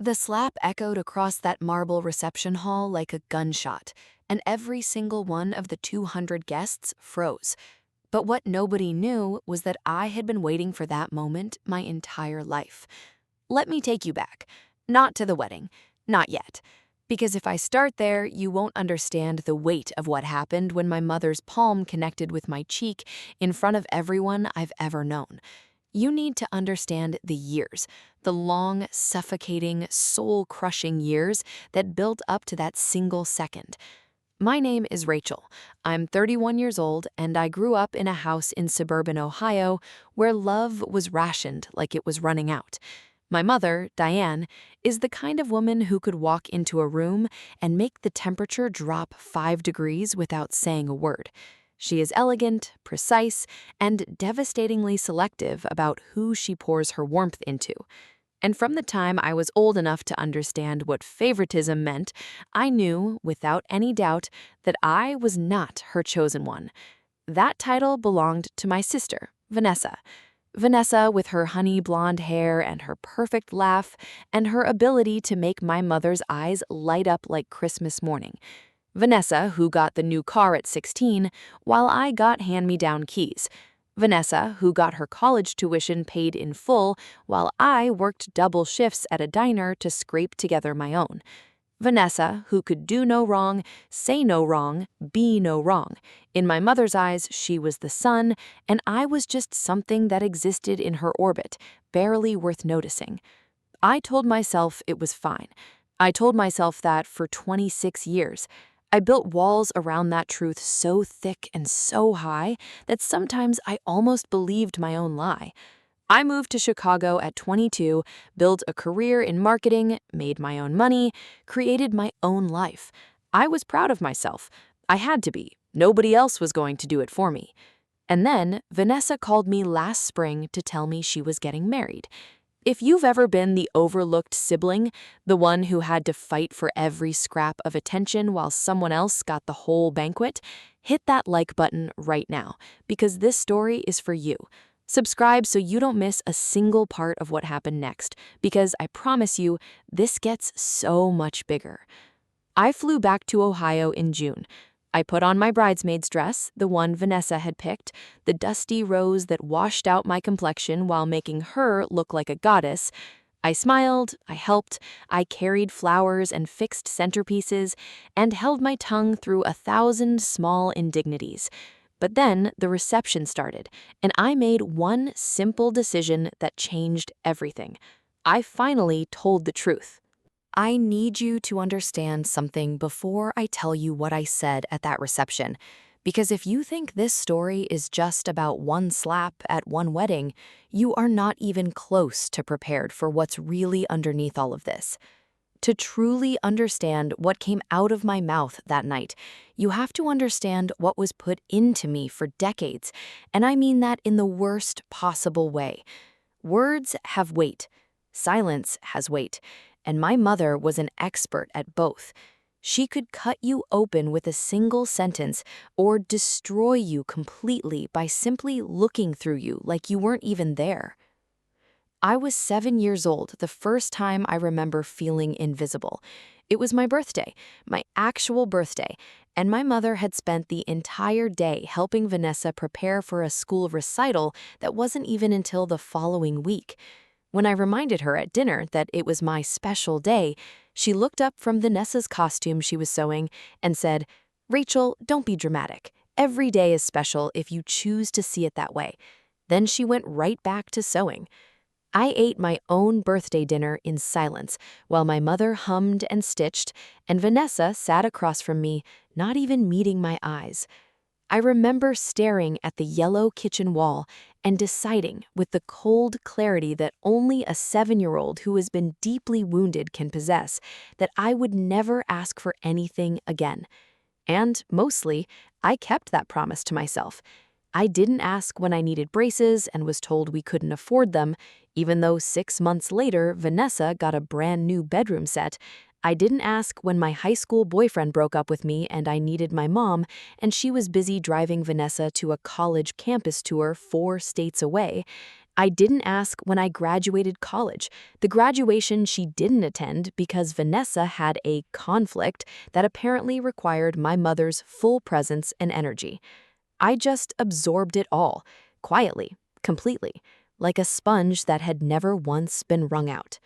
The slap echoed across that marble reception hall like a gunshot, and every single one of the 200 guests froze. But what nobody knew was that I had been waiting for that moment my entire life. Let me take you back. Not to the wedding. Not yet. Because if I start there, you won't understand the weight of what happened when my mother's palm connected with my cheek in front of everyone I've ever known. You need to understand the years, the long, suffocating, soul-crushing years that built up to that single second. My name is Rachel. I'm 31 years old, and I grew up in a house in suburban Ohio where love was rationed like it was running out. My mother, Diane, is the kind of woman who could walk into a room and make the temperature drop 5 degrees without saying a word. She is elegant, precise, and devastatingly selective about who she pours her warmth into. And from the time I was old enough to understand what favoritism meant, I knew, without any doubt, that I was not her chosen one. That title belonged to my sister, Vanessa. Vanessa, with her honey blonde hair and her perfect laugh, and her ability to make my mother's eyes light up like Christmas morning. Vanessa, who got the new car at 16, while I got hand-me-down keys. Vanessa, who got her college tuition paid in full, while I worked double shifts at a diner to scrape together my own. Vanessa, who could do no wrong, say no wrong, be no wrong. In my mother's eyes, she was the sun, and I was just something that existed in her orbit, barely worth noticing. I told myself it was fine. I told myself that for 26 years. I built walls around that truth so thick and so high that sometimes I almost believed my own lie. I moved to Chicago at 22, built a career in marketing, made my own money, created my own life. I was proud of myself. I had to be. Nobody else was going to do it for me. And then Vanessa called me last spring to tell me she was getting married. If you've ever been the overlooked sibling, the one who had to fight for every scrap of attention while someone else got the whole banquet, hit that like button right now, because this story is for you. Subscribe so you don't miss a single part of what happened next, because I promise you, this gets so much bigger. I flew back to Ohio in June. I put on my bridesmaid's dress, the one Vanessa had picked, the dusty rose that washed out my complexion while making her look like a goddess. I smiled, I helped, I carried flowers and fixed centerpieces, and held my tongue through 1,000 small indignities. But then the reception started, and I made one simple decision that changed everything. I finally told the truth. I need you to understand something before I tell you what I said at that reception, because if you think this story is just about one slap at one wedding, you are not even close to prepared for what's really underneath all of this. To truly understand what came out of my mouth that night, you have to understand what was put into me for decades, and I mean that in the worst possible way. Words have weight. Silence has weight. And my mother was an expert at both. She could cut you open with a single sentence or destroy you completely by simply looking through you like you weren't even there. I was 7 years old the first time I remember feeling invisible. It was my birthday, my actual birthday, and my mother had spent the entire day helping Vanessa prepare for a school recital that wasn't even until the following week. When I reminded her at dinner that it was my special day, she looked up from Vanessa's costume she was sewing and said, "Rachel, don't be dramatic. Every day is special if you choose to see it that way." Then she went right back to sewing. I ate my own birthday dinner in silence while my mother hummed and stitched, and Vanessa sat across from me, not even meeting my eyes. I remember staring at the yellow kitchen wall and deciding, with the cold clarity that only a 7-year-old who has been deeply wounded can possess, that I would never ask for anything again. And, mostly, I kept that promise to myself. I didn't ask when I needed braces and was told we couldn't afford them, even though 6 months later Vanessa got a brand new bedroom set. I didn't ask when my high school boyfriend broke up with me and I needed my mom, and she was busy driving Vanessa to a college campus tour 4 states away. I didn't ask when I graduated college, the graduation she didn't attend because Vanessa had a conflict that apparently required my mother's full presence and energy. I just absorbed it all, quietly, completely, like a sponge that had never once been wrung out.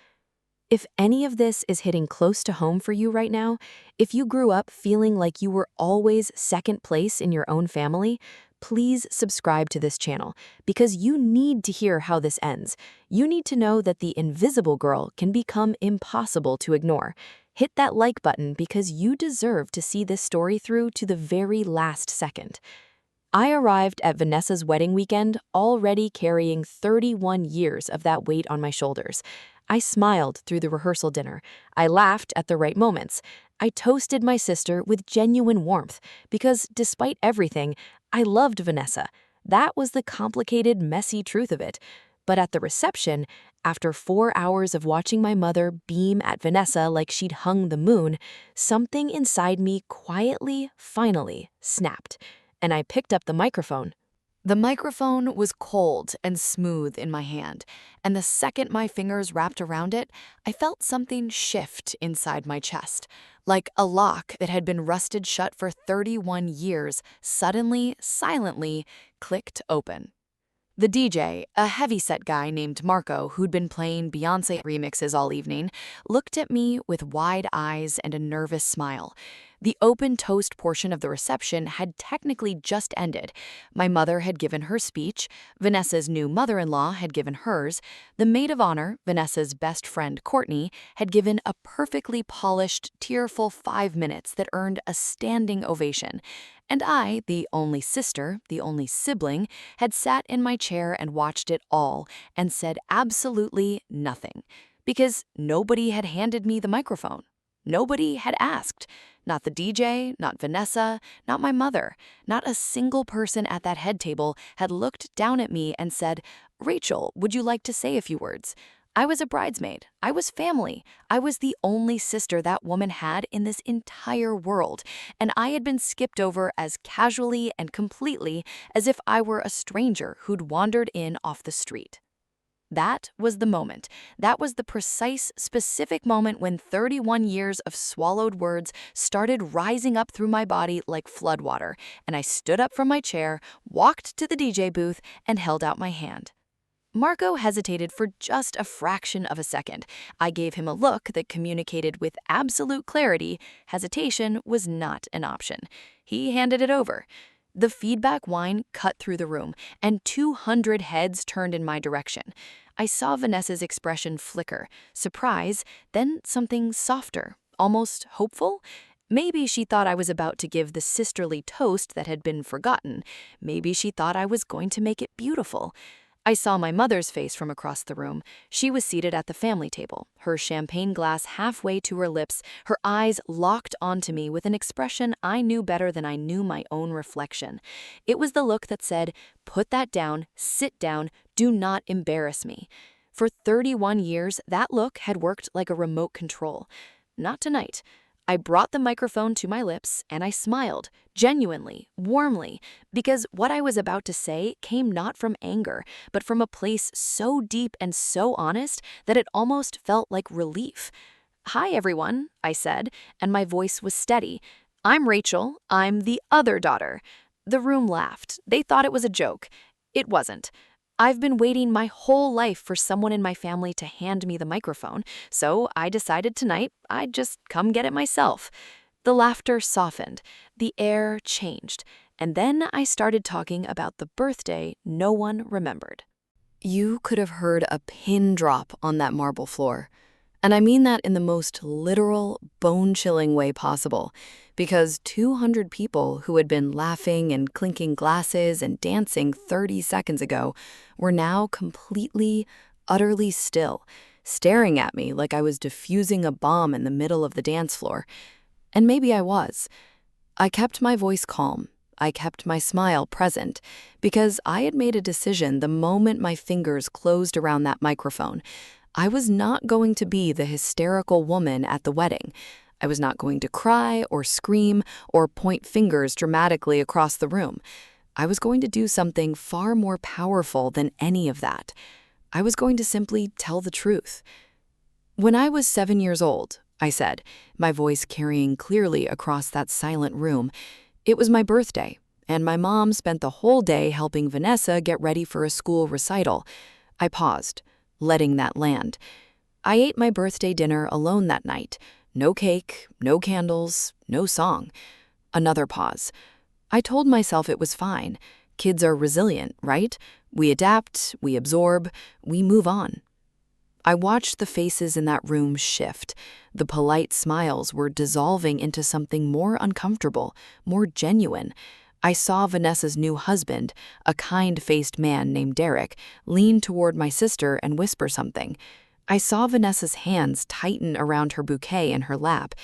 If any of this is hitting close to home for you right now, if you grew up feeling like you were always second place in your own family, please subscribe to this channel because you need to hear how this ends. You need to know that the invisible girl can become impossible to ignore. Hit that like button because you deserve to see this story through to the very last second. I arrived at Vanessa's wedding weekend already carrying 31 years of that weight on my shoulders. I smiled through the rehearsal dinner. I laughed at the right moments. I toasted my sister with genuine warmth because, despite everything, I loved Vanessa. That was the complicated, messy truth of it. But at the reception, after 4 hours of watching my mother beam at Vanessa like she'd hung the moon, something inside me quietly, finally, snapped, and I picked up the microphone. The microphone was cold and smooth in my hand, and the second my fingers wrapped around it, I felt something shift inside my chest, like a lock that had been rusted shut for 31 years suddenly, silently clicked open. The DJ, a heavyset guy named Marco who'd been playing Beyoncé remixes all evening, looked at me with wide eyes and a nervous smile. The open toast portion of the reception had technically just ended. My mother had given her speech, Vanessa's new mother-in-law had given hers, the maid of honor, Vanessa's best friend Courtney, had given a perfectly polished, tearful 5 minutes that earned a standing ovation. And I, the only sister, the only sibling, had sat in my chair and watched it all and said absolutely nothing. Because nobody had handed me the microphone. Nobody had asked. Not the DJ, not Vanessa, not my mother. Not a single person at that head table had looked down at me and said, "Rachel, would you like to say a few words?" I was a bridesmaid. I was family. I was the only sister that woman had in this entire world, and I had been skipped over as casually and completely as if I were a stranger who'd wandered in off the street. That was the moment. That was the precise, specific moment when 31 years of swallowed words started rising up through my body like floodwater, and I stood up from my chair, walked to the DJ booth, and held out my hand. Marco hesitated for just a fraction of a second. I gave him a look that communicated with absolute clarity hesitation was not an option. He handed it over. The feedback whine cut through the room, and 200 heads turned in my direction. I saw Vanessa's expression flicker, surprise, then something softer, almost hopeful. Maybe she thought I was about to give the sisterly toast that had been forgotten. Maybe she thought I was going to make it beautiful. I saw my mother's face from across the room. She was seated at the family table, her champagne glass halfway to her lips, her eyes locked onto me with an expression I knew better than I knew my own reflection. It was the look that said, "Put that down, sit down, do not embarrass me." For 31 years, that look had worked like a remote control. Not tonight. I brought the microphone to my lips and I smiled, genuinely, warmly, because what I was about to say came not from anger, but from a place so deep and so honest that it almost felt like relief. "Hi, everyone," I said, and my voice was steady. "I'm Rachel. I'm the other daughter." The room laughed. They thought it was a joke. It wasn't. I've been waiting my whole life for someone in my family to hand me the microphone, so I decided tonight I'd just come get it myself. The laughter softened, the air changed, and then I started talking about the birthday no one remembered. You could have heard a pin drop on that marble floor. And I mean that in the most literal, bone-chilling way possible, because 200 people who had been laughing and clinking glasses and dancing 30 seconds ago were now completely, utterly still, staring at me like I was defusing a bomb in the middle of the dance floor. And maybe I was. I kept my voice calm. I kept my smile present, because I had made a decision the moment my fingers closed around that microphone. I was not going to be the hysterical woman at the wedding. I was not going to cry or scream or point fingers dramatically across the room. I was going to do something far more powerful than any of that. I was going to simply tell the truth. When I was 7 years old, I said, my voice carrying clearly across that silent room, it was my birthday, and my mom spent the whole day helping Vanessa get ready for a school recital. I paused, letting that land. I ate my birthday dinner alone that night. No cake, no candles, no song. Another pause. I told myself it was fine. Kids are resilient, right? We adapt, we absorb, we move on. I watched the faces in that room shift. The polite smiles were dissolving into something more uncomfortable, more genuine. I saw Vanessa's new husband, a kind-faced man named Derek, lean toward my sister and whisper something. I saw Vanessa's hands tighten around her bouquet in her lap,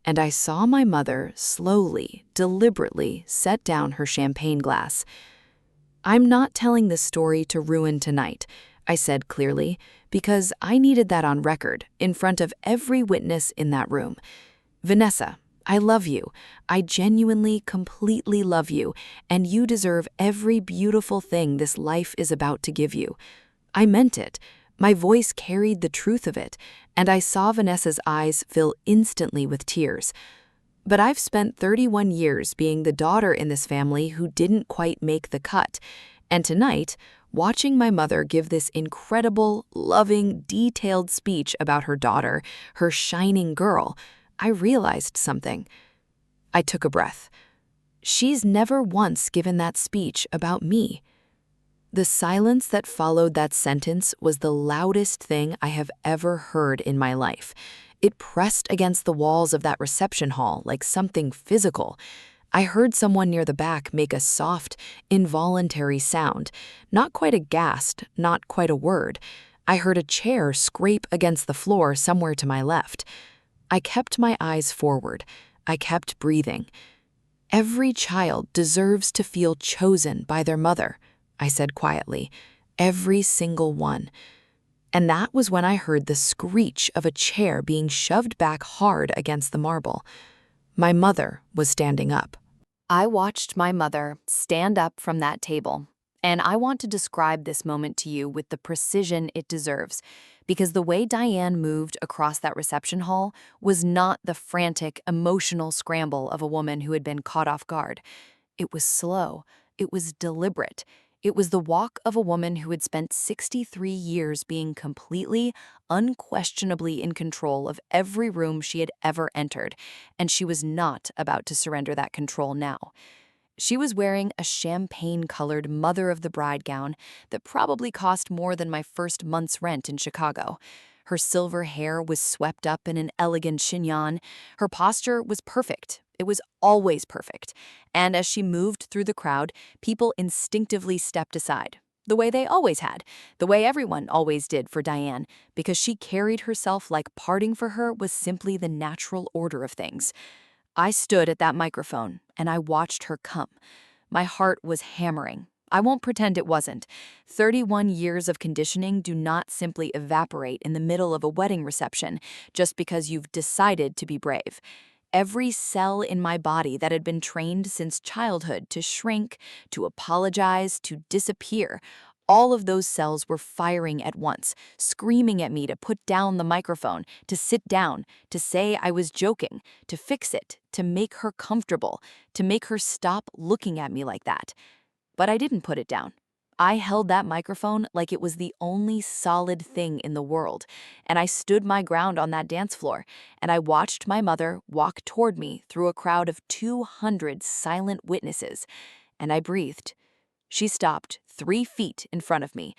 and I saw my mother slowly, deliberately set down her champagne glass. I'm not telling this story to ruin tonight, I said clearly, because I needed that on record, in front of every witness in that room. Vanessa, I love you. I genuinely, completely love you, and you deserve every beautiful thing this life is about to give you. I meant it. My voice carried the truth of it, and I saw Vanessa's eyes fill instantly with tears. But I've spent 31 years being the daughter in this family who didn't quite make the cut, and tonight, watching my mother give this incredible, loving, detailed speech about her daughter, her shining girl, I realized something. I took a breath. She's never once given that speech about me. The silence that followed that sentence was the loudest thing I have ever heard in my life. It pressed against the walls of that reception hall like something physical. I heard someone near the back make a soft, involuntary sound. Not quite a gasp, not quite a word. I heard a chair scrape against the floor somewhere to my left. I kept my eyes forward. I kept breathing. Every child deserves to feel chosen by their mother, I said quietly. Every single one. And that was when I heard the screech of a chair being shoved back hard against the marble. My mother was standing up. I watched my mother stand up from that table, and I want to describe this moment to you with the precision it deserves, because the way Diane moved across that reception hall was not the frantic, emotional scramble of a woman who had been caught off guard. It was slow. It was deliberate. It was the walk of a woman who had spent 63 years being completely, unquestionably in control of every room she had ever entered, and she was not about to surrender that control now. She was wearing a champagne-colored mother-of-the-bride gown that probably cost more than my first month's rent in Chicago. Her silver hair was swept up in an elegant chignon. Her posture was perfect. It was always perfect. And as she moved through the crowd, people instinctively stepped aside, the way they always had, the way everyone always did for Diane, because she carried herself like parting for her was simply the natural order of things. I stood at that microphone, and I watched her come. My heart was hammering. I won't pretend it wasn't. 31 years of conditioning do not simply evaporate in the middle of a wedding reception just because you've decided to be brave. Every cell in my body that had been trained since childhood to shrink, to apologize, to disappear, all of those cells were firing at once, screaming at me to put down the microphone, to sit down, to say I was joking, to fix it, to make her comfortable, to make her stop looking at me like that. But I didn't put it down. I held that microphone like it was the only solid thing in the world, and I stood my ground on that dance floor, and I watched my mother walk toward me through a crowd of 200 silent witnesses, and I breathed. She stopped 3 feet in front of me.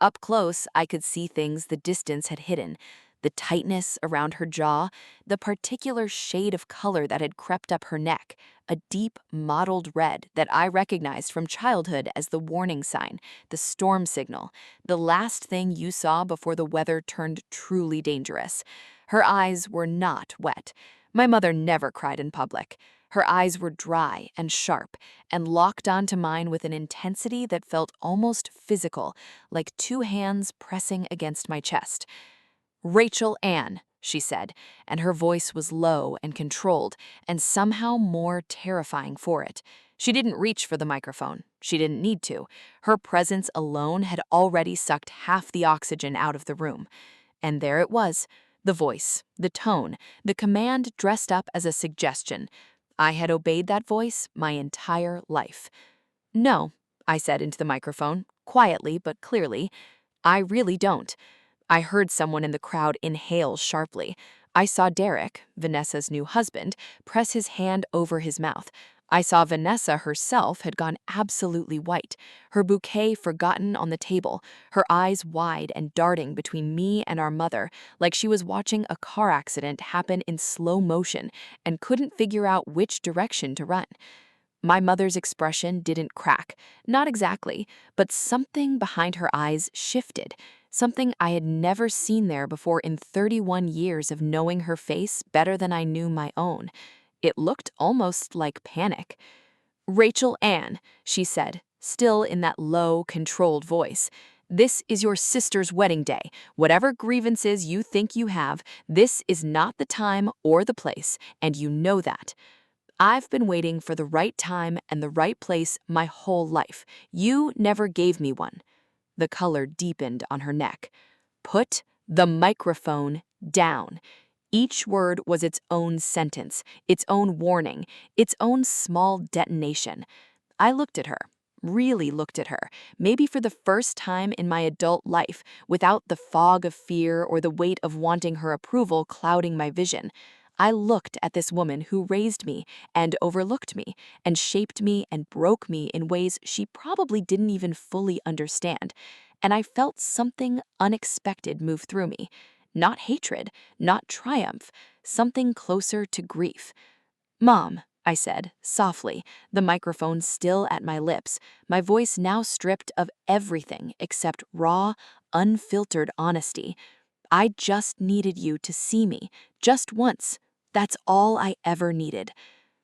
Up close, I could see things the distance had hidden. The tightness around her jaw, the particular shade of color that had crept up her neck, a deep mottled red that I recognized from childhood as the warning sign, the storm signal, the last thing you saw before the weather turned truly dangerous. Her eyes were not wet. My mother never cried in public. Her eyes were dry and sharp and locked onto mine with an intensity that felt almost physical, like 2 hands pressing against my chest. "Rachel Ann," she said, and her voice was low and controlled, and somehow more terrifying for it. She didn't reach for the microphone. She didn't need to. Her presence alone had already sucked half the oxygen out of the room. And there it was, the voice, the tone, the command dressed up as a suggestion. I had obeyed that voice my entire life. "No," I said into the microphone, quietly but clearly. "I really don't." I heard someone in the crowd inhale sharply. I saw Derek, Vanessa's new husband, press his hand over his mouth. I saw Vanessa herself had gone absolutely white, her bouquet forgotten on the table, her eyes wide and darting between me and our mother, like she was watching a car accident happen in slow motion and couldn't figure out which direction to run. My mother's expression didn't crack, not exactly, but something behind her eyes shifted, something I had never seen there before in 31 years of knowing her face better than I knew my own. It looked almost like panic. "Rachel Ann," she said, still in that low, controlled voice, "this is your sister's wedding day. Whatever grievances you think you have, this is not the time or the place, and you know that. I've been waiting for the right time and the right place my whole life. You never gave me one." The color deepened on her neck. "Put the microphone down." Each word was its own sentence, its own warning, its own small detonation. I looked at her, really looked at her, maybe for the first time in my adult life, without the fog of fear or the weight of wanting her approval clouding my vision. I looked at this woman who raised me and overlooked me and shaped me and broke me in ways she probably didn't even fully understand. And I felt something unexpected move through me. Not hatred, not triumph, something closer to grief. "Mom," I said, softly, the microphone still at my lips, my voice now stripped of everything except raw, unfiltered honesty. "I just needed you to see me, just once. That's all I ever needed."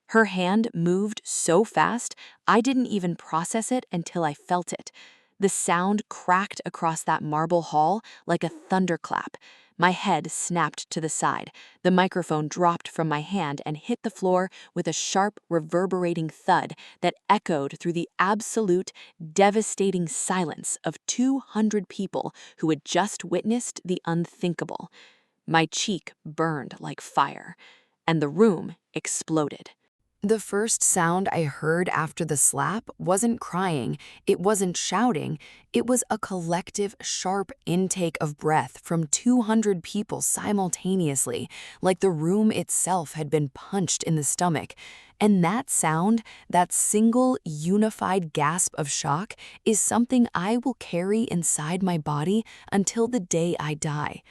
Her hand moved so fast, I didn't even process it until I felt it. The sound cracked across that marble hall like a thunderclap. My head snapped to the side. The microphone dropped from my hand and hit the floor with a sharp, reverberating thud that echoed through the absolute, devastating silence of 200 people who had just witnessed the unthinkable. My cheek burned like fire, and the room exploded. The first sound I heard after the slap wasn't crying, it wasn't shouting, it was a collective, sharp intake of breath from 200 people simultaneously, like the room itself had been punched in the stomach. And that sound, that single, unified gasp of shock, is something I will carry inside my body until the day I die.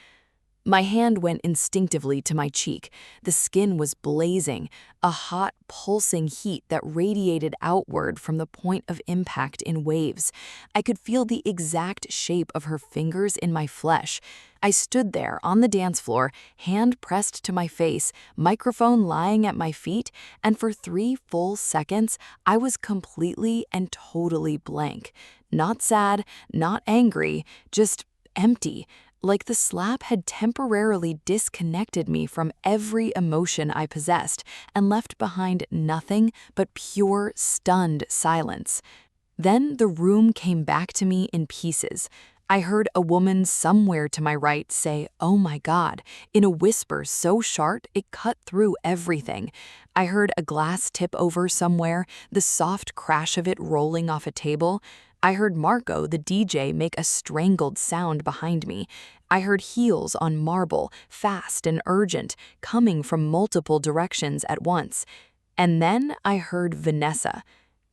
My hand went instinctively to my cheek. The skin was blazing, a hot, pulsing heat that radiated outward from the point of impact in waves. I could feel the exact shape of her fingers in my flesh. I stood there on the dance floor, hand pressed to my face, microphone lying at my feet, and for 3 full seconds, I was completely and totally blank. Not sad, not angry, just empty. Like the slap had temporarily disconnected me from every emotion I possessed and left behind nothing but pure, stunned silence. Then the room came back to me in pieces. I heard a woman somewhere to my right say, "Oh my God," in a whisper so sharp it cut through everything. I heard a glass tip over somewhere, the soft crash of it rolling off a table. I heard Marco, the DJ, make a strangled sound behind me. I heard heels on marble, fast and urgent, coming from multiple directions at once. And then I heard Vanessa.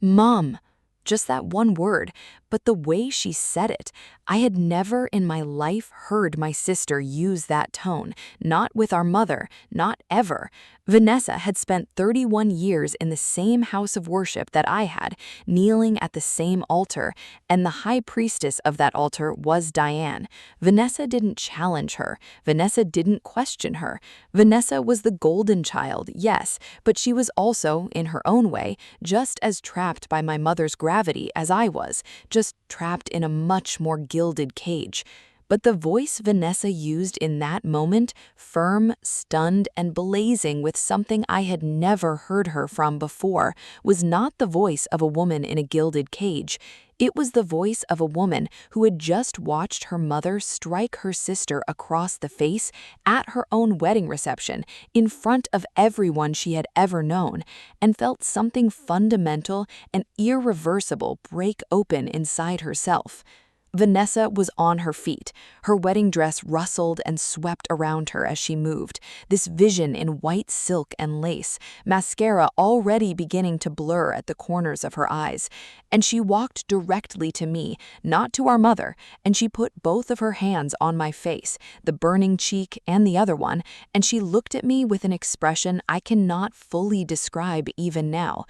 "Mom." Just that one word, but the way she said it, I had never in my life heard my sister use that tone, not with our mother, not ever. Vanessa had spent 31 years in the same house of worship that I had, kneeling at the same altar, and the high priestess of that altar was Diane. Vanessa didn't challenge her. Vanessa didn't question her. Vanessa was the golden child, yes, but she was also, in her own way, just as trapped by my mother's gravity as I was, just trapped in a much more gilded cage. But the voice Vanessa used in that moment, firm, stunned, and blazing with something I had never heard her from before, was not the voice of a woman in a gilded cage. It was the voice of a woman who had just watched her mother strike her sister across the face at her own wedding reception in front of everyone she had ever known, and felt something fundamental and irreversible break open inside herself. Vanessa was on her feet. Her wedding dress rustled and swept around her as she moved, this vision in white silk and lace, mascara already beginning to blur at the corners of her eyes. And she walked directly to me, not to our mother, and she put both of her hands on my face, the burning cheek and the other one, and she looked at me with an expression I cannot fully describe even now.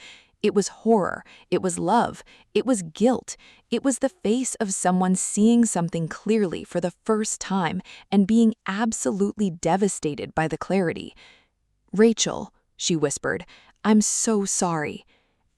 It was horror, it was love, it was guilt, it was the face of someone seeing something clearly for the first time and being absolutely devastated by the clarity. "Rachel," she whispered, "I'm so sorry."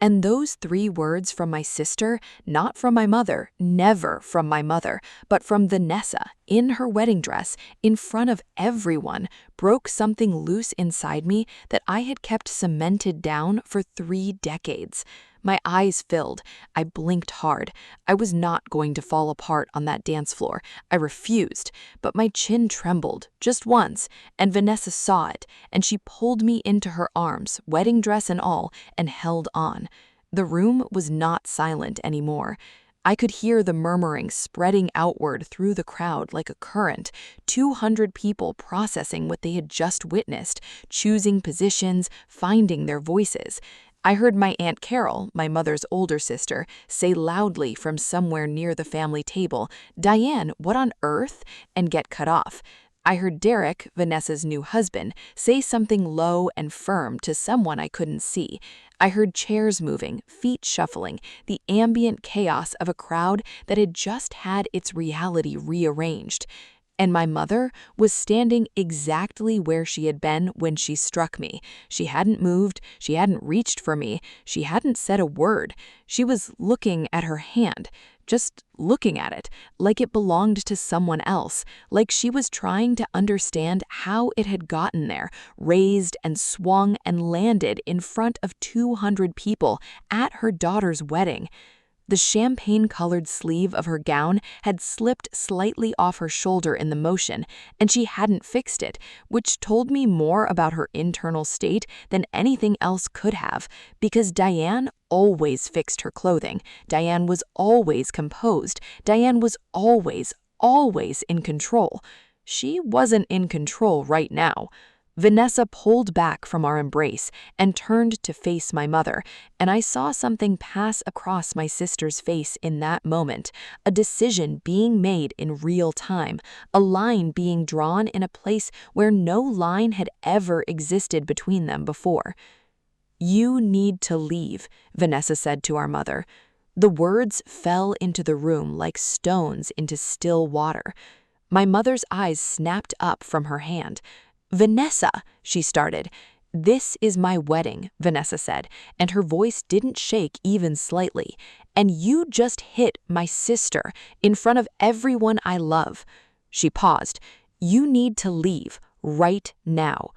And those 3 words from my sister, not from my mother, never from my mother, but from Vanessa, in her wedding dress, in front of everyone, broke something loose inside me that I had kept cemented down for 3 decades. My eyes filled. I blinked hard. I was not going to fall apart on that dance floor. I refused. But my chin trembled, just once, and Vanessa saw it, and she pulled me into her arms, wedding dress and all, and held on. The room was not silent anymore. I could hear the murmuring spreading outward through the crowd like a current, 200 people processing what they had just witnessed, choosing positions, finding their voices. I heard my Aunt Carol, my mother's older sister, say loudly from somewhere near the family table, "Diane, what on earth?" and get cut off. I heard Derek, Vanessa's new husband, say something low and firm to someone I couldn't see. I heard chairs moving, feet shuffling, the ambient chaos of a crowd that had just had its reality rearranged. And my mother was standing exactly where she had been when she struck me. She hadn't moved, she hadn't reached for me, she hadn't said a word. She was looking at her hand, just looking at it, like it belonged to someone else, like she was trying to understand how it had gotten there, raised and swung and landed in front of 200 people at her daughter's wedding. The champagne-colored sleeve of her gown had slipped slightly off her shoulder in the motion, and she hadn't fixed it, which told me more about her internal state than anything else could have, because Diane always fixed her clothing. Diane was always composed. Diane was always in control. She wasn't in control right now. Vanessa pulled back from our embrace and turned to face my mother, and I saw something pass across my sister's face in that moment, a decision being made in real time, a line being drawn in a place where no line had ever existed between them before. "You need to leave," Vanessa said to our mother. The words fell into the room like stones into still water. My mother's eyes snapped up from her hand. "Vanessa," she started. "This is my wedding," Vanessa said, and her voice didn't shake even slightly. "And you just hit my sister in front of everyone I love." She paused. "You need to leave right now."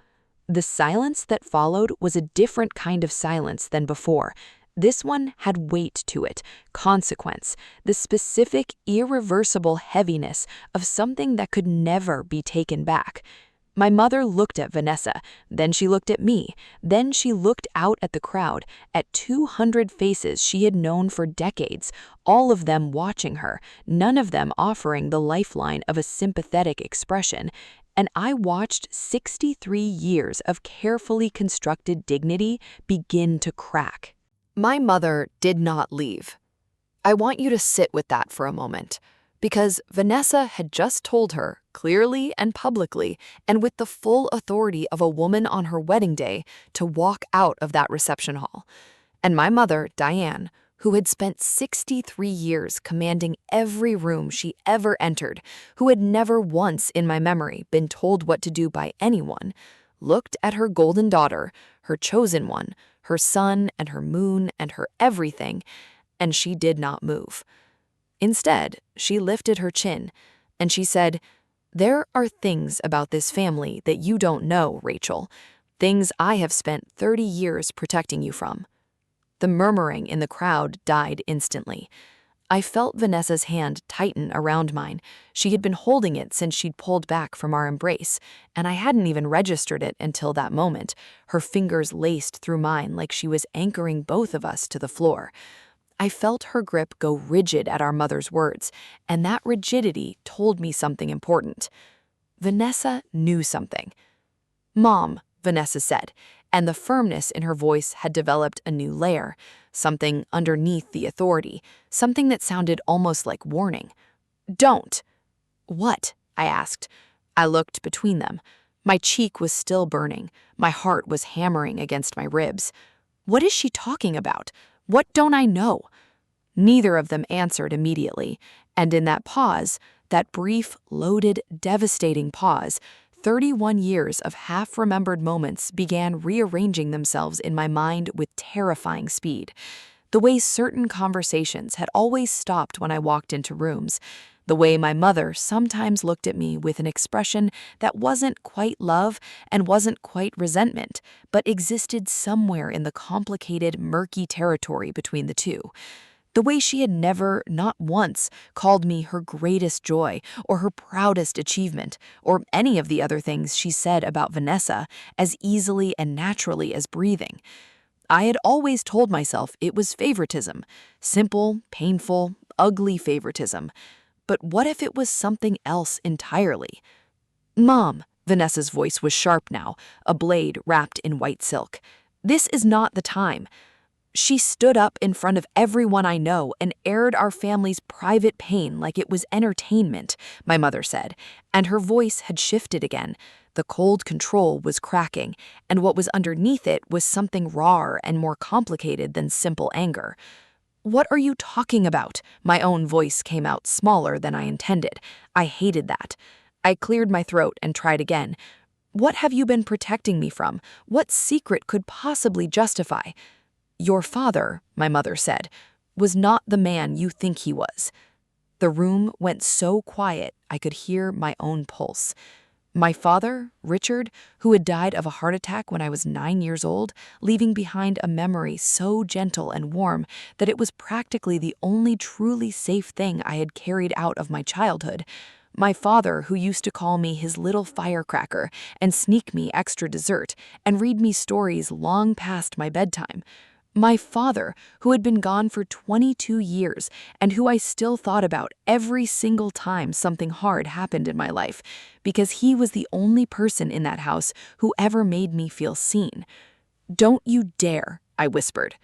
The silence that followed was a different kind of silence than before. This one had weight to it, consequence, the specific, irreversible heaviness of something that could never be taken back. My mother looked at Vanessa, then she looked at me, then she looked out at the crowd, at 200 faces she had known for decades, all of them watching her, none of them offering the lifeline of a sympathetic expression, and I watched 63 years of carefully constructed dignity begin to crack. My mother did not leave. I want you to sit with that for a moment, because Vanessa had just told her, clearly and publicly, and with the full authority of a woman on her wedding day, to walk out of that reception hall. And my mother, Diane, who had spent 63 years commanding every room she ever entered, who had never once in my memory been told what to do by anyone, looked at her golden daughter, her chosen one, her sun and her moon and her everything, and she did not move. Instead, she lifted her chin, and she said, "There are things about this family that you don't know, Rachel. Things I have spent 30 years protecting you from." The murmuring in the crowd died instantly. I felt Vanessa's hand tighten around mine. She had been holding it since she'd pulled back from our embrace, and I hadn't even registered it until that moment, her fingers laced through mine like she was anchoring both of us to the floor. I felt her grip go rigid at our mother's words, and that rigidity told me something important. Vanessa knew something. "Mom," Vanessa said, and the firmness in her voice had developed a new layer, something underneath the authority, something that sounded almost like warning. "Don't." "What?" I asked. I looked between them. My cheek was still burning. My heart was hammering against my ribs. What is she talking about? What don't I know? Neither of them answered immediately, and in that pause, that brief, loaded, devastating pause, 31 years of half-remembered moments began rearranging themselves in my mind with terrifying speed. The way certain conversations had always stopped when I walked into rooms, the way my mother sometimes looked at me with an expression that wasn't quite love and wasn't quite resentment, but existed somewhere in the complicated, murky territory between the two. The way she had never, not once, called me her greatest joy or her proudest achievement, or any of the other things she said about Vanessa as easily and naturally as breathing. I had always told myself it was favoritism, simple, painful, ugly favoritism. But what if it was something else entirely? "Mom," Vanessa's voice was sharp now, a blade wrapped in white silk. "This is not the time." She stood up in front of everyone I know and aired our family's private pain like it was entertainment, my mother said, and her voice had shifted again. The cold control was cracking, and what was underneath it was something rawer and more complicated than simple anger. "What are you talking about?" My own voice came out smaller than I intended. I hated that. I cleared my throat and tried again. "What have you been protecting me from? What secret could possibly justify?" "Your father," my mother said, "was not the man you think he was." The room went so quiet I could hear my own pulse. My father, Richard, who had died of a heart attack when I was 9 years old, leaving behind a memory so gentle and warm that it was practically the only truly safe thing I had carried out of my childhood. My father, who used to call me his little firecracker and sneak me extra dessert and read me stories long past my bedtime. My father, who had been gone for 22 years and who I still thought about every single time something hard happened in my life, because he was the only person in that house who ever made me feel seen. "Don't you dare," I whispered.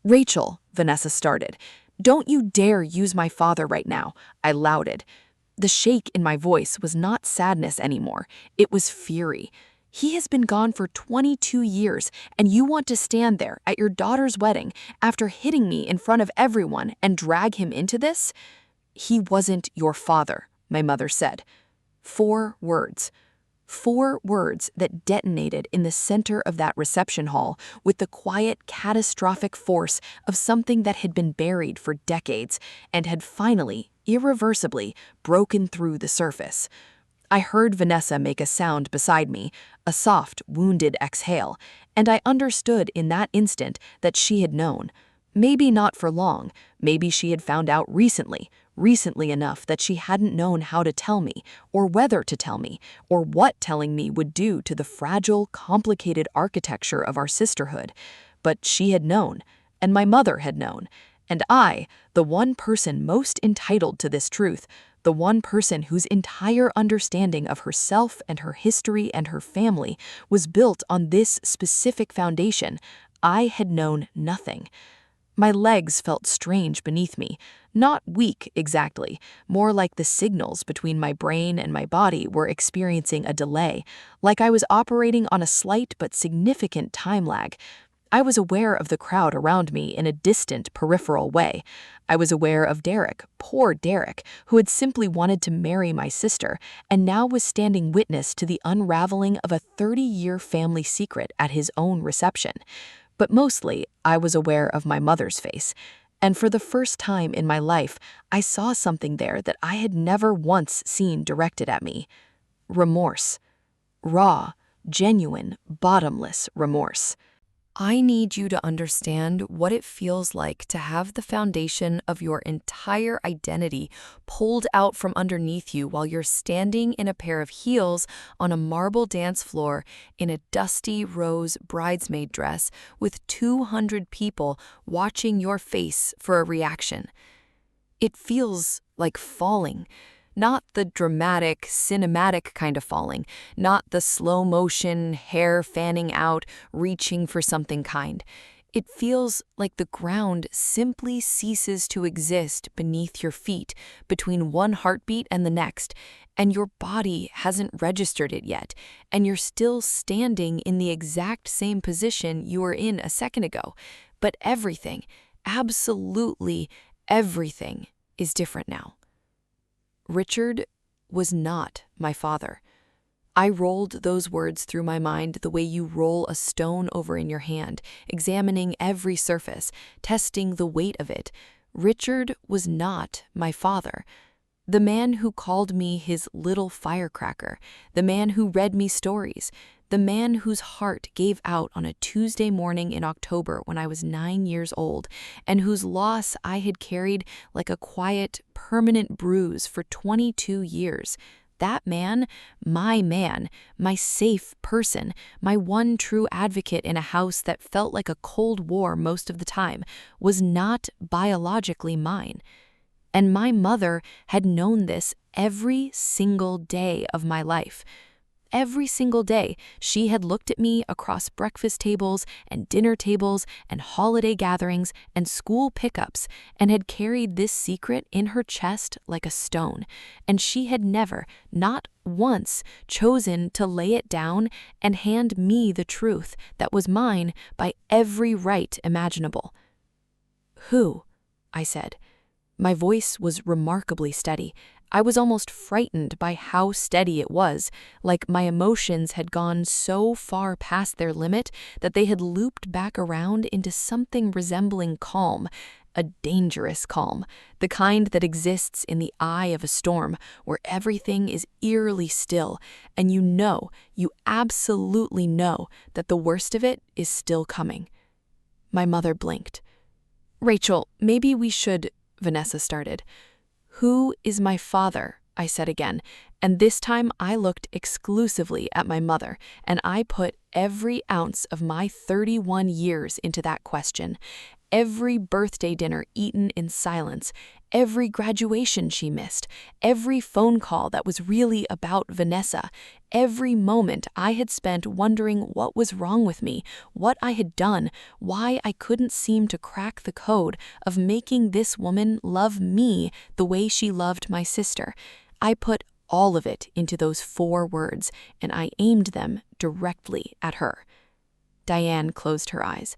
"Rachel," Vanessa started. "Don't you dare use my father right now," I lauded. The shake in my voice was not sadness anymore. It was fury. "He has been gone for 22 years, and you want to stand there at your daughter's wedding after hitting me in front of everyone and drag him into this?" "He wasn't your father," my mother said. 4 words. 4 words that detonated in the center of that reception hall with the quiet, catastrophic force of something that had been buried for decades and had finally, irreversibly, broken through the surface. I heard Vanessa make a sound beside me, a soft, wounded exhale, and I understood in that instant that she had known. Maybe not for long, maybe she had found out recently enough that she hadn't known how to tell me, or whether to tell me, or what telling me would do to the fragile, complicated architecture of our sisterhood. But she had known, and my mother had known, and I, the one person most entitled to this truth, the one person whose entire understanding of herself and her history and her family was built on this specific foundation, I had known nothing. My legs felt strange beneath me, not weak exactly, more like the signals between my brain and my body were experiencing a delay, like I was operating on a slight but significant time lag. I was aware of the crowd around me in a distant, peripheral way. I was aware of Derek, poor Derek, who had simply wanted to marry my sister and now was standing witness to the unraveling of a 30-year family secret at his own reception. But mostly, I was aware of my mother's face, And for the first time in my life, I saw something there that I had never once seen directed at me. Remorse. Raw, genuine, bottomless remorse. I need you to understand what it feels like to have the foundation of your entire identity pulled out from underneath you while you're standing in a pair of heels on a marble dance floor in a dusty rose bridesmaid dress with 200 people watching your face for a reaction. It feels like falling. Not the dramatic, cinematic kind of falling, not the slow motion, hair fanning out, reaching for something kind. It feels like the ground simply ceases to exist beneath your feet, between one heartbeat and the next, and your body hasn't registered it yet, and you're still standing in the exact same position you were in a second ago. But everything, absolutely everything, is different now. Richard was not my father. I rolled those words through my mind the way you roll a stone over in your hand, examining every surface, testing the weight of it. Richard was not my father. The man who called me his little firecracker, the man who read me stories, the man whose heart gave out on a Tuesday morning in October when I was 9 years old, and whose loss I had carried like a quiet, permanent bruise for 22 years. That man, my safe person, my one true advocate in a house that felt like a Cold War most of the time, was not biologically mine. And my mother had known this every single day of my life. Every single day, she had looked at me across breakfast tables and dinner tables and holiday gatherings and school pickups and had carried this secret in her chest like a stone. And she had never, not once, chosen to lay it down and hand me the truth that was mine by every right imaginable. "Who?" I said. My voice was remarkably steady. I was almost frightened by how steady it was, like my emotions had gone so far past their limit that they had looped back around into something resembling calm, a dangerous calm, the kind that exists in the eye of a storm, where everything is eerily still, and you absolutely know that the worst of it is still coming. My mother blinked. "Rachel, maybe we should," Vanessa started. "Who is my father?" I said again, and this time I looked exclusively at my mother, and I put every ounce of my 31 years into that question. Every birthday dinner eaten in silence, every graduation she missed, every phone call that was really about Vanessa, every moment I had spent wondering what was wrong with me, what I had done, why I couldn't seem to crack the code of making this woman love me the way she loved my sister. I put all of it into those 4 words, and I aimed them directly at her. Diane closed her eyes.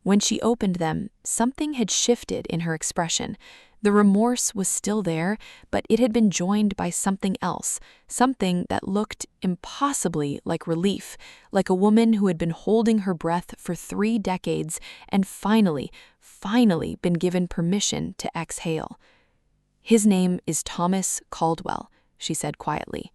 When she opened them, something had shifted in her expression. The remorse was still there, but it had been joined by something else, something that looked impossibly like relief, like a woman who had been holding her breath for 3 decades and finally been given permission to exhale. "His name is Thomas Caldwell," she said quietly.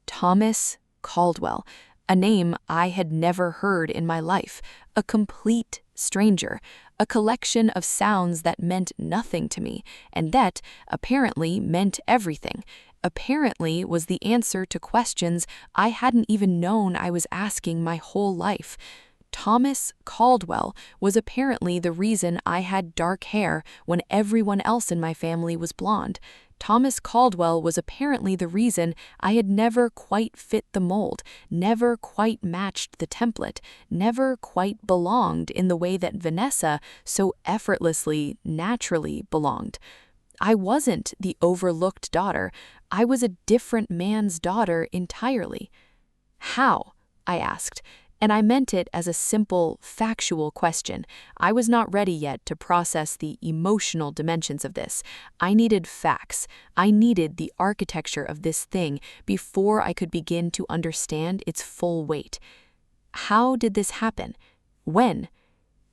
Thomas Caldwell, a name I had never heard in my life, a complete stranger, a collection of sounds that meant nothing to me, and that, apparently, meant everything, apparently was the answer to questions I hadn't even known I was asking my whole life. Thomas Caldwell was apparently the reason I had dark hair when everyone else in my family was blonde. Thomas Caldwell was apparently the reason I had never quite fit the mold, never quite matched the template, never quite belonged in the way that Vanessa so effortlessly, naturally belonged. I wasn't the overlooked daughter. I was a different man's daughter entirely. "How?" I asked. And I meant it as a simple, factual question. I was not ready yet to process the emotional dimensions of this. I needed facts. I needed the architecture of this thing before I could begin to understand its full weight. "How did this happen? When?"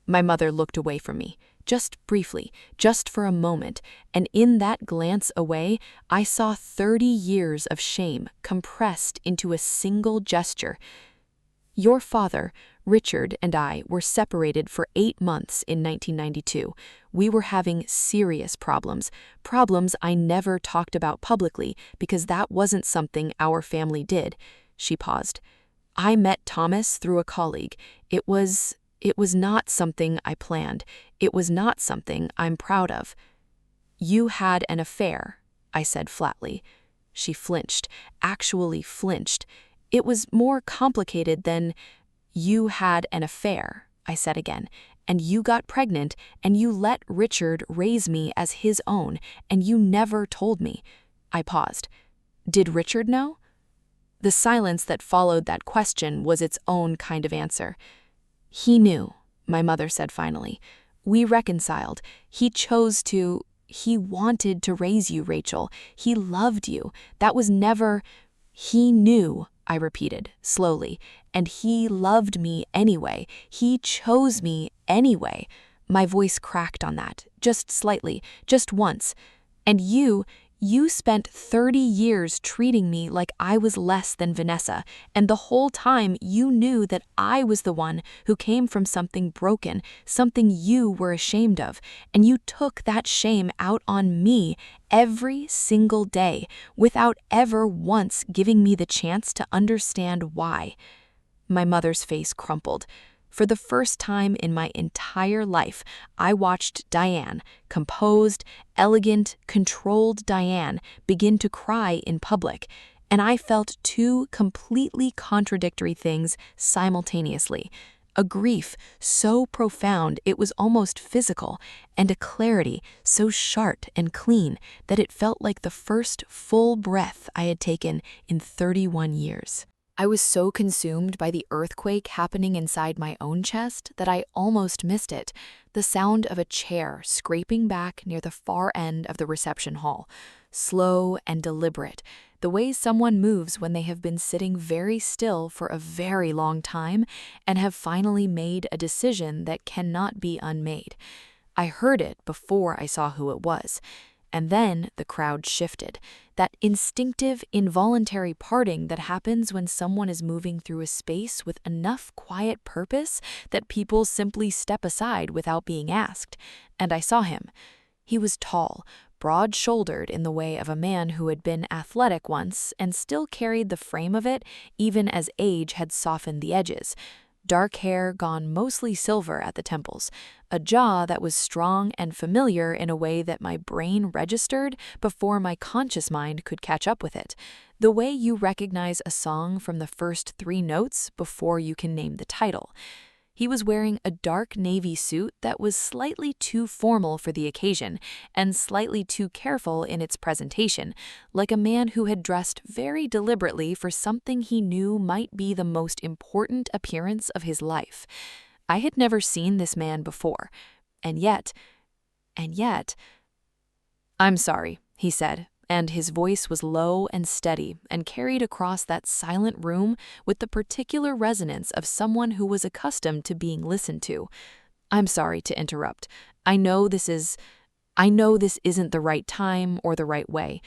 My mother looked away from me. just briefly, just for a moment, and in that glance away, I saw 30 years of shame compressed into a single gesture. Your father, Richard, and I were separated for 8 months in 1992. We were having serious problems I never talked about publicly because that wasn't something our family did. She paused. I met Thomas through a colleague. It was not something I planned. It was not something I'm proud of. You had an affair, I said flatly. She flinched, actually flinched. It was more complicated than you had an affair, I said again, and you got pregnant, and you let Richard raise me as his own, and you never told me. I paused. Did Richard know? The silence that followed that question was its own kind of answer. He knew, my mother said finally. We reconciled. He wanted to raise you, Rachel. He loved you. That was never. He knew, I repeated, slowly, and he loved me anyway. He chose me anyway. My voice cracked on that, just slightly, just once. And you spent 30 years treating me like I was less than Vanessa, and the whole time you knew that I was the one who came from something broken, something you were ashamed of, and you took that shame out on me every single day without ever once giving me the chance to understand why. My mother's face crumpled. For the first time in my entire life, I watched Diane, composed, elegant, controlled Diane, begin to cry in public, and I felt two completely contradictory things simultaneously. A grief so profound it was almost physical, and a clarity so sharp and clean that it felt like the first full breath I had taken in 31 years. I was so consumed by the earthquake happening inside my own chest that I almost missed it, the sound of a chair scraping back near the far end of the reception hall, slow and deliberate, the way someone moves when they have been sitting very still for a very long time and have finally made a decision that cannot be unmade. I heard it before I saw who it was. And then the crowd shifted, that instinctive, involuntary parting that happens when someone is moving through a space with enough quiet purpose that people simply step aside without being asked. And I saw him. He was tall, broad-shouldered in the way of a man who had been athletic once and still carried the frame of it even as age had softened the edges. Dark hair gone mostly silver at the temples, a jaw that was strong and familiar in a way that my brain registered before my conscious mind could catch up with it, the way you recognize a song from the first 3 notes before you can name the title. He was wearing a dark navy suit that was slightly too formal for the occasion and slightly too careful in its presentation, like a man who had dressed very deliberately for something he knew might be the most important appearance of his life. I had never seen this man before, and yet, "I'm sorry," he said, and his voice was low and steady and carried across that silent room with the particular resonance of someone who was accustomed to being listened to. "I'm sorry to interrupt. I know this isn't the right time or the right way."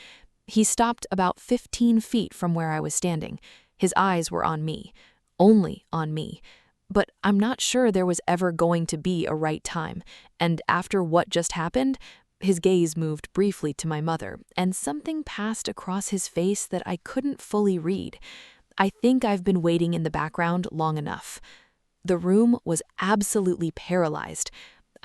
He stopped about 15 feet from where I was standing. His eyes were on me, only on me. But I'm not sure there was ever going to be a right time, and after what just happened, his gaze moved briefly to my mother, and something passed across his face that I couldn't fully read. I think I've been waiting in the background long enough. The room was absolutely paralyzed.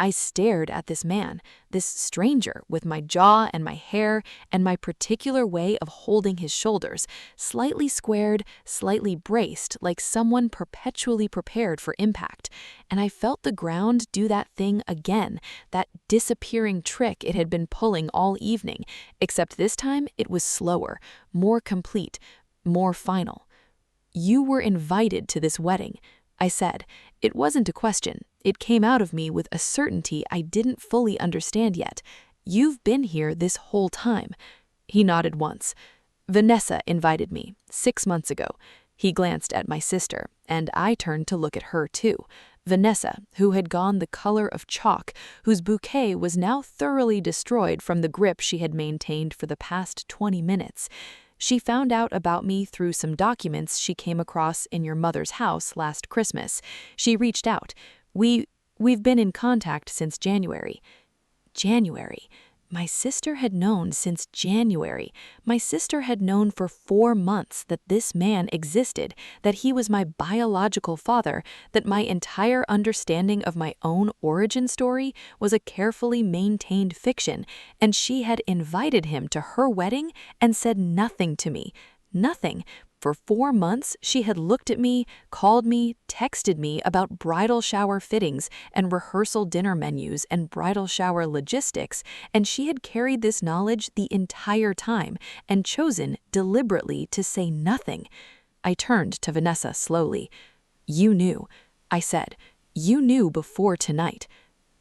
I stared at this man, this stranger, with my jaw and my hair and my particular way of holding his shoulders, slightly squared, slightly braced, like someone perpetually prepared for impact. And I felt the ground do that thing again, that disappearing trick it had been pulling all evening, except this time it was slower, more complete, more final. "You were invited to this wedding," I said. It wasn't a question. It came out of me with a certainty I didn't fully understand yet. "You've been here this whole time." He nodded once. "Vanessa invited me, 6 months ago. He glanced at my sister, and I turned to look at her too. Vanessa, who had gone the color of chalk, whose bouquet was now thoroughly destroyed from the grip she had maintained for the past 20 minutes. She found out about me through some documents she came across in your mother's house last Christmas. She reached out. We've been in contact since January. January. My sister had known since January. My sister had known for 4 months that this man existed, that he was my biological father, that my entire understanding of my own origin story was a carefully maintained fiction, and she had invited him to her wedding and said nothing to me. Nothing. For 4 months, she had looked at me, called me, texted me about bridal shower fittings and rehearsal dinner menus and bridal shower logistics, and she had carried this knowledge the entire time and chosen deliberately to say nothing. I turned to Vanessa slowly. "You knew," I said. "You knew before tonight."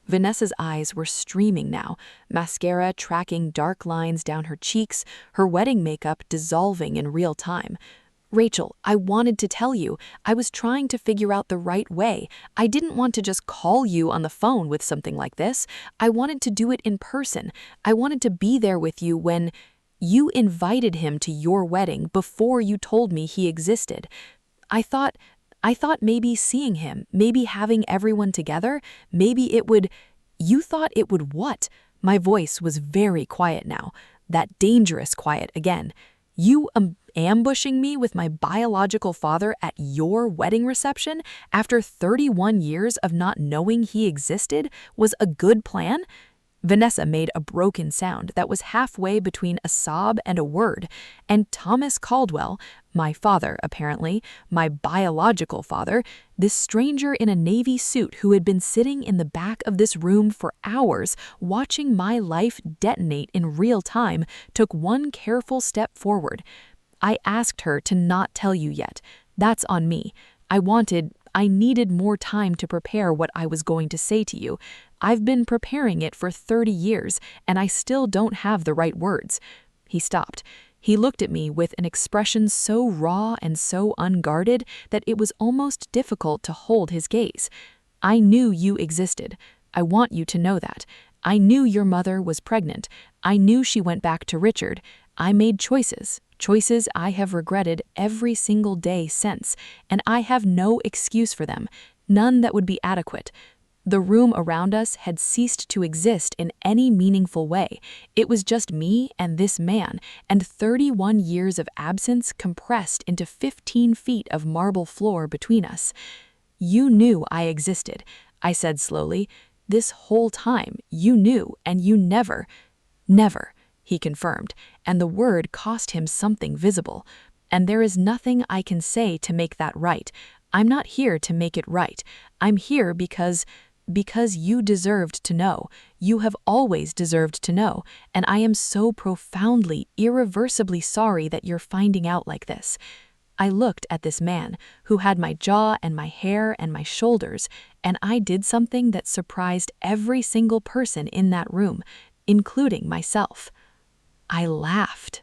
Vanessa's eyes were streaming now, mascara tracking dark lines down her cheeks, her wedding makeup dissolving in real time. "Rachel, I wanted to tell you. I was trying to figure out the right way. I didn't want to just call you on the phone with something like this. I wanted to do it in person. I wanted to be there with you when you invited him to your wedding before you told me he existed. I thought maybe seeing him, maybe having everyone together, maybe it would—" "You thought it would what?" My voice was very quiet now, that dangerous quiet again. "You ambushing me with my biological father at your wedding reception after 31 years of not knowing he existed was a good plan?" Vanessa made a broken sound that was halfway between a sob and a word, and Thomas Caldwell, my father apparently, my biological father, this stranger in a navy suit who had been sitting in the back of this room for hours watching my life detonate in real time, took one careful step forward. "I asked her to not tell you yet. That's on me. I needed more time to prepare what I was going to say to you. I've been preparing it for 30 years, and I still don't have the right words." He stopped. He looked at me with an expression so raw and so unguarded that it was almost difficult to hold his gaze. "I knew you existed. I want you to know that. I knew your mother was pregnant. I knew she went back to Richard. I made choices I have regretted every single day since, and I have no excuse for them, none that would be adequate. The room around us had ceased to exist in any meaningful way. It was just me and this man, and 31 years of absence compressed into 15 feet of marble floor between us. "You knew I existed," I said slowly. "This whole time, you knew, and you never—" "Never," he confirmed, and the word cost him something visible. "And there is nothing I can say to make that right. I'm not here to make it right. I'm here because you deserved to know. You have always deserved to know, and I am so profoundly, irreversibly sorry that you're finding out like this." I looked at this man, who had my jaw and my hair and my shoulders, and I did something that surprised every single person in that room, including myself. I laughed.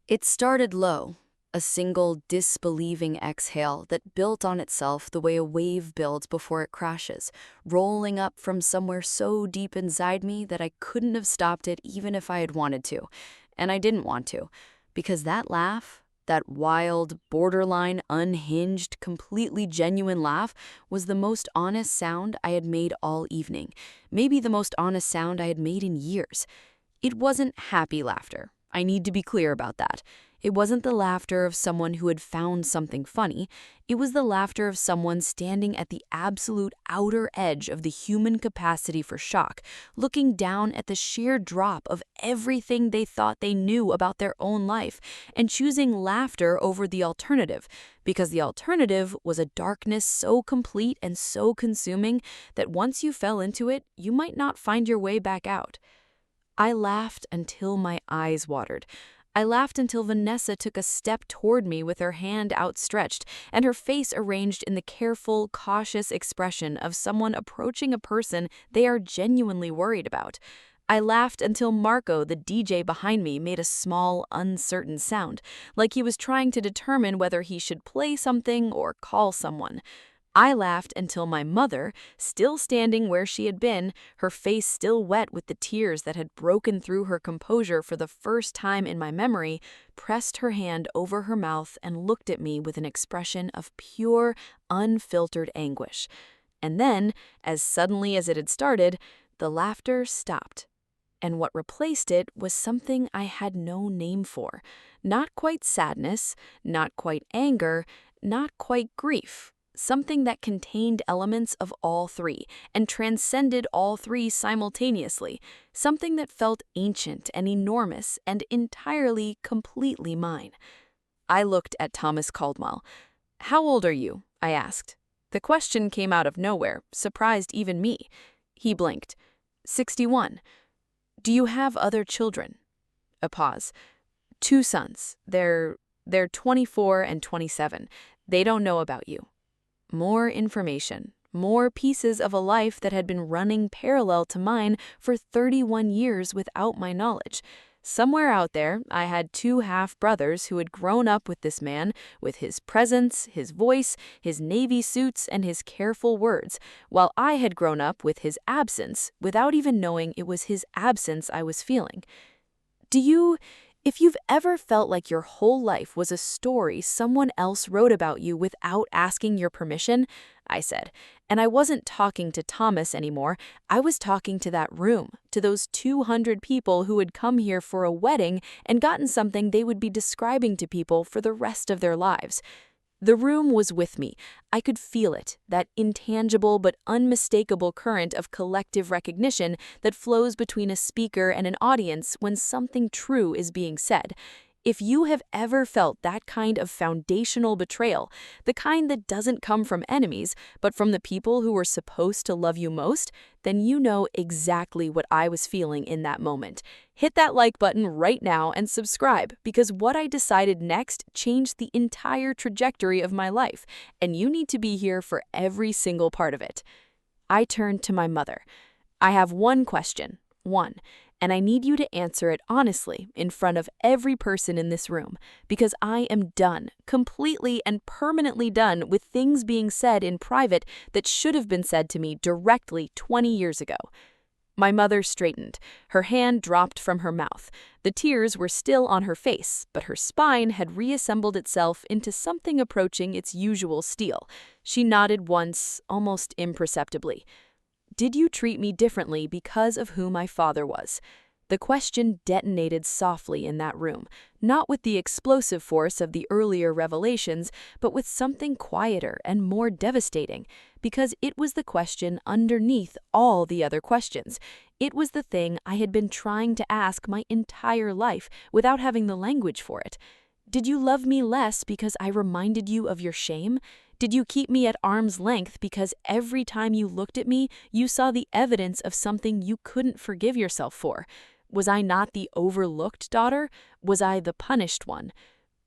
It started low, a single disbelieving exhale that built on itself the way a wave builds before it crashes, rolling up from somewhere so deep inside me that I couldn't have stopped it even if I had wanted to. And I didn't want to, because that laugh, that wild, borderline, unhinged, completely genuine laugh, was the most honest sound I had made all evening, maybe the most honest sound I had made in years. It wasn't happy laughter. I need to be clear about that. It wasn't the laughter of someone who had found something funny. It was the laughter of someone standing at the absolute outer edge of the human capacity for shock, looking down at the sheer drop of everything they thought they knew about their own life, and choosing laughter over the alternative, because the alternative was a darkness so complete and so consuming that once you fell into it, you might not find your way back out. I laughed until my eyes watered. I laughed until Vanessa took a step toward me with her hand outstretched and her face arranged in the careful, cautious expression of someone approaching a person they are genuinely worried about. I laughed until Marco, the DJ behind me, made a small, uncertain sound, like he was trying to determine whether he should play something or call someone. I laughed until my mother, still standing where she had been, her face still wet with the tears that had broken through her composure for the first time in my memory, pressed her hand over her mouth and looked at me with an expression of pure, unfiltered anguish. And then, as suddenly as it had started, the laughter stopped. And what replaced it was something I had no name for. Not quite sadness, not quite anger, not quite grief. Something that contained elements of all three and transcended all three simultaneously. Something that felt ancient and enormous and entirely, completely mine. I looked at Thomas Caldwell. "How old are you?" I asked. The question came out of nowhere, surprised even me. He blinked. 61. "Do you have other children?" A pause. "Two sons. They're 24 and 27. They don't know about you." More information, more pieces of a life that had been running parallel to mine for 31 years without my knowledge. Somewhere out there, I had two half-brothers who had grown up with this man, with his presence, his voice, his navy suits, and his careful words, while I had grown up with his absence, without even knowing it was his absence I was feeling. If you've ever felt like your whole life was a story someone else wrote about you without asking your permission, I said, and I wasn't talking to Thomas anymore, I was talking to that room, to those 200 people who had come here for a wedding and gotten something they would be describing to people for the rest of their lives. The room was with me. I could feel it, that intangible but unmistakable current of collective recognition that flows between a speaker and an audience when something true is being said. If you have ever felt that kind of foundational betrayal, the kind that doesn't come from enemies, but from the people who were supposed to love you most, then you know exactly what I was feeling in that moment. Hit that like button right now and subscribe, because what I decided next changed the entire trajectory of my life, and you need to be here for every single part of it. I turned to my mother. "I have one question, and I need you to answer it honestly in front of every person in this room, because I am done, completely and permanently done with things being said in private that should have been said to me directly 20 years ago." My mother straightened. Her hand dropped from her mouth. The tears were still on her face, but her spine had reassembled itself into something approaching its usual steel. She nodded once, almost imperceptibly. "Did you treat me differently because of who my father was?" The question detonated softly in that room, not with the explosive force of the earlier revelations, but with something quieter and more devastating, because it was the question underneath all the other questions. It was the thing I had been trying to ask my entire life without having the language for it. Did you love me less because I reminded you of your shame? Did you keep me at arm's length because every time you looked at me, you saw the evidence of something you couldn't forgive yourself for? Was I not the overlooked daughter? Was I the punished one?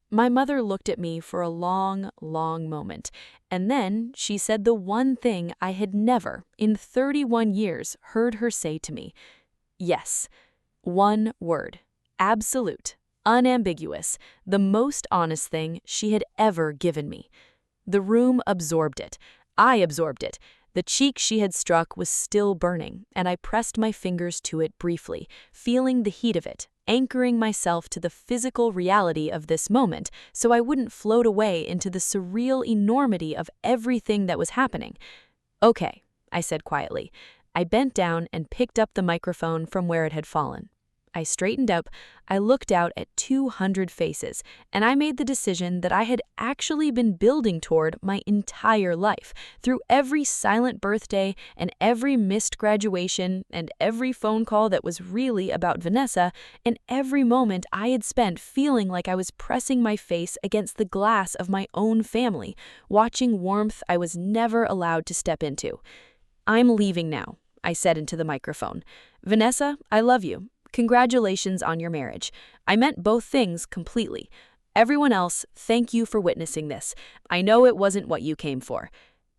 My mother looked at me for a long, long moment, and then she said the one thing I had never, in 31 years, heard her say to me. Yes. One word. Absolute. Unambiguous. The most honest thing she had ever given me. The room absorbed it. I absorbed it. The cheek she had struck was still burning, and I pressed my fingers to it briefly, feeling the heat of it, anchoring myself to the physical reality of this moment so I wouldn't float away into the surreal enormity of everything that was happening. "Okay," I said quietly. I bent down and picked up the microphone from where it had fallen. I straightened up, I looked out at 200 faces, and I made the decision that I had actually been building toward my entire life, through every silent birthday and every missed graduation and every phone call that was really about Vanessa, and every moment I had spent feeling like I was pressing my face against the glass of my own family, watching warmth I was never allowed to step into. "I'm leaving now," I said into the microphone. "Vanessa, I love you. Congratulations on your marriage. I meant both things completely. Everyone else, thank you for witnessing this. I know it wasn't what you came for."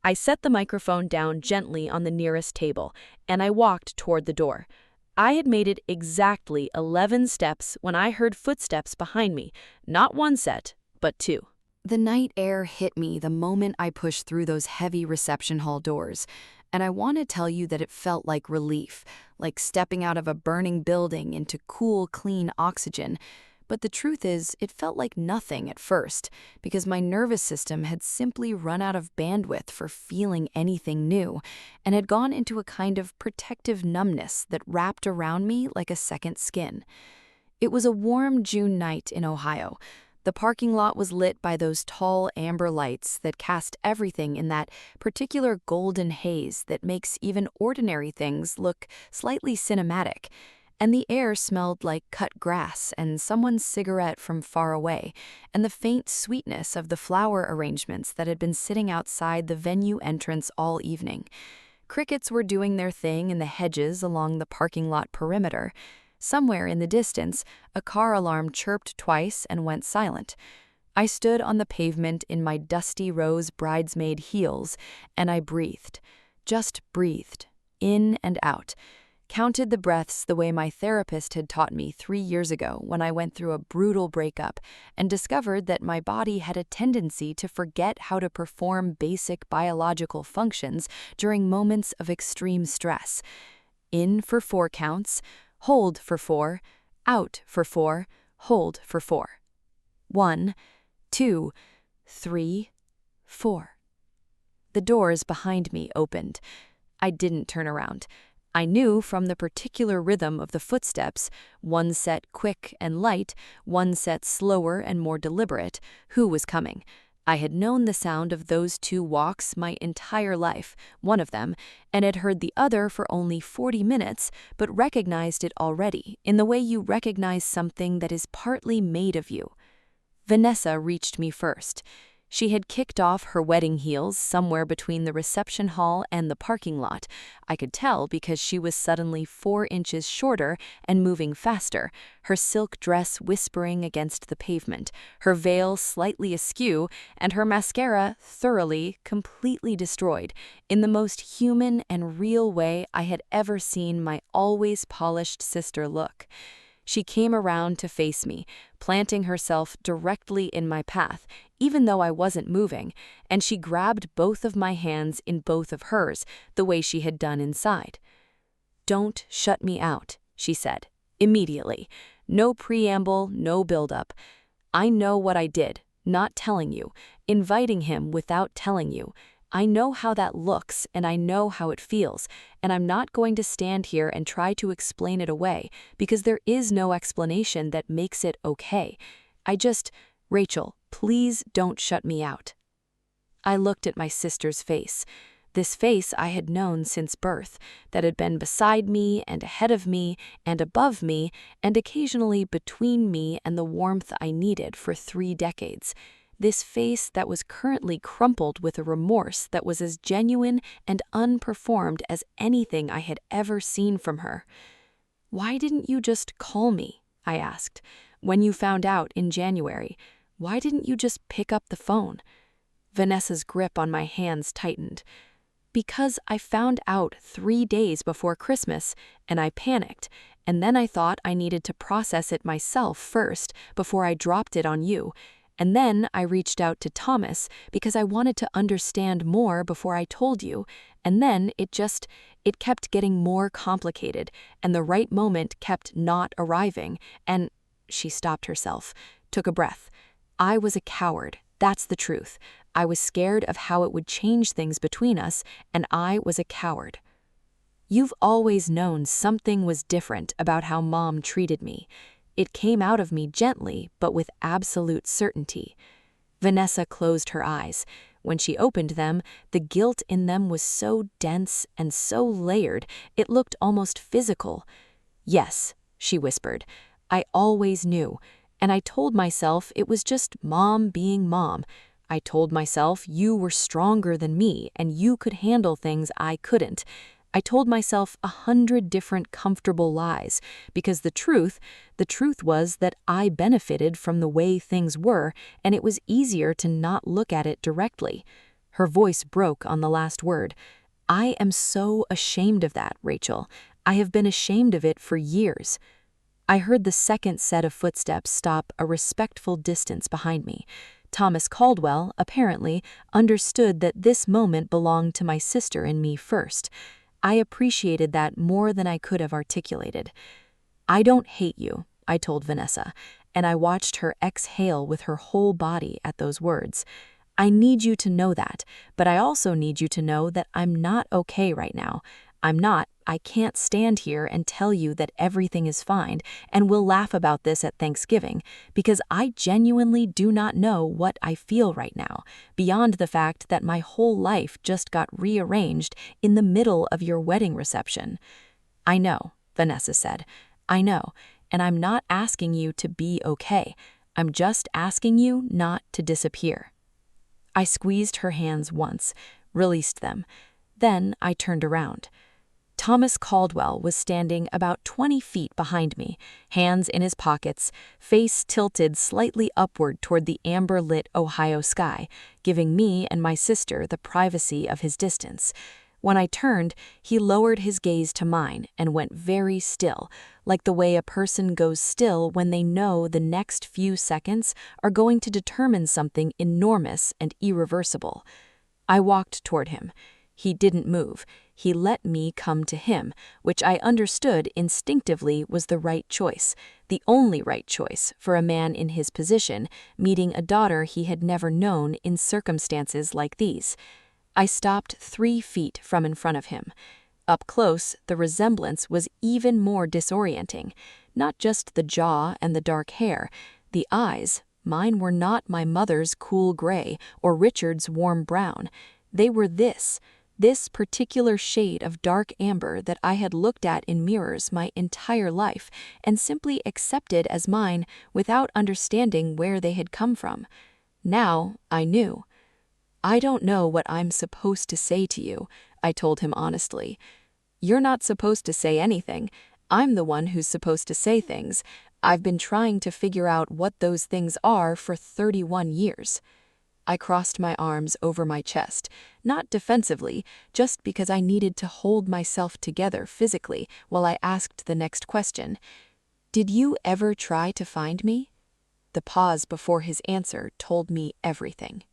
I set the microphone down gently on the nearest table, and I walked toward the door. I had made it exactly 11 steps when I heard footsteps behind me, not one set, but two. The night air hit me the moment I pushed through those heavy reception hall doors, and I want to tell you that it felt like relief, like stepping out of a burning building into cool, clean oxygen. But the truth is, it felt like nothing at first, because my nervous system had simply run out of bandwidth for feeling anything new, and had gone into a kind of protective numbness that wrapped around me like a second skin. It was a warm June night in Ohio. The parking lot was lit by those tall amber lights that cast everything in that particular golden haze that makes even ordinary things look slightly cinematic. And the air smelled like cut grass and someone's cigarette from far away, and the faint sweetness of the flower arrangements that had been sitting outside the venue entrance all evening. Crickets were doing their thing in the hedges along the parking lot perimeter. Somewhere in the distance, a car alarm chirped twice and went silent. I stood on the pavement in my dusty rose bridesmaid heels, and I breathed. Just breathed. In and out. Counted the breaths the way my therapist had taught me 3 years ago when I went through a brutal breakup and discovered that my body had a tendency to forget how to perform basic biological functions during moments of extreme stress. In for 4 counts, hold for 4, out for 4, hold for 4. 1, 2, 3, 4. The doors behind me opened. I didn't turn around. I knew from the particular rhythm of the footsteps, one set quick and light, one set slower and more deliberate, who was coming. I had known the sound of those 2 walks my entire life, one of them, and had heard the other for only 40 minutes, but recognized it already, in the way you recognize something that is partly made of you. Vanessa reached me first. She had kicked off her wedding heels somewhere between the reception hall and the parking lot. I could tell because she was suddenly 4 inches shorter and moving faster, her silk dress whispering against the pavement, her veil slightly askew, and her mascara thoroughly, completely destroyed, in the most human and real way I had ever seen my always polished sister look. She came around to face me, planting herself directly in my path, even though I wasn't moving, and she grabbed both of my hands in both of hers, the way she had done inside. "Don't shut me out," she said, immediately. No preamble, no build-up. "I know what I did, not telling you, inviting him without telling you. I know how that looks, and I know how it feels, and I'm not going to stand here and try to explain it away, because there is no explanation that makes it okay. Rachel, please don't shut me out." I looked at my sister's face, this face I had known since birth, that had been beside me and ahead of me and above me and occasionally between me and the warmth I needed for 3 decades. This face that was currently crumpled with a remorse that was as genuine and unperformed as anything I had ever seen from her. "Why didn't you just call me?" I asked. "When you found out in January, why didn't you just pick up the phone?" Vanessa's grip on my hands tightened. "Because I found out 3 days before Christmas, and I panicked, and then I thought I needed to process it myself first before I dropped it on you. And then I reached out to Thomas because I wanted to understand more before I told you, and then it kept getting more complicated, and the right moment kept not arriving, and—" She stopped herself, took a breath. "I was a coward, that's the truth. I was scared of how it would change things between us, and I was a coward." "You've always known something was different about how Mom treated me. It came out of me gently, but with absolute certainty." Vanessa closed her eyes. When she opened them, the guilt in them was so dense and so layered, it looked almost physical. "Yes," she whispered, "I always knew, and I told myself it was just Mom being Mom. I told myself you were stronger than me and you could handle things I couldn't. I told myself 100 different comfortable lies, because the truth was that I benefited from the way things were, and it was easier to not look at it directly." Her voice broke on the last word. "I am so ashamed of that, Rachel. I have been ashamed of it for years. I heard the second set of footsteps stop a respectful distance behind me. Thomas Caldwell, apparently, understood that this moment belonged to my sister and me first. I appreciated that more than I could have articulated. "I don't hate you," I told Vanessa, and I watched her exhale with her whole body at those words. "I need you to know that, but I also need you to know that I'm not okay right now. I can't stand here and tell you that everything is fine and we'll laugh about this at Thanksgiving, because I genuinely do not know what I feel right now, beyond the fact that my whole life just got rearranged in the middle of your wedding reception." "I know," Vanessa said. "I know, and I'm not asking you to be okay. I'm just asking you not to disappear." I squeezed her hands once, released them. Then I turned around. Thomas Caldwell was standing about 20 feet behind me, hands in his pockets, face tilted slightly upward toward the amber-lit Ohio sky, giving me and my sister the privacy of his distance. When I turned, he lowered his gaze to mine and went very still, like the way a person goes still when they know the next few seconds are going to determine something enormous and irreversible. I walked toward him. He didn't move. He let me come to him, which I understood instinctively was the right choice, the only right choice for a man in his position, meeting a daughter he had never known in circumstances like these. I stopped 3 feet from in front of him. Up close, the resemblance was even more disorienting. Not just the jaw and the dark hair, the eyes. Mine were not my mother's cool gray or Richard's warm brown. They were this particular shade of dark amber that I had looked at in mirrors my entire life and simply accepted as mine without understanding where they had come from. Now I knew. "I don't know what I'm supposed to say to you," I told him honestly. "You're not supposed to say anything. I'm the one who's supposed to say things. I've been trying to figure out what those things are for 31 years. I crossed my arms over my chest, not defensively, just because I needed to hold myself together physically while I asked the next question. "Did you ever try to find me?" The pause before his answer told me everything.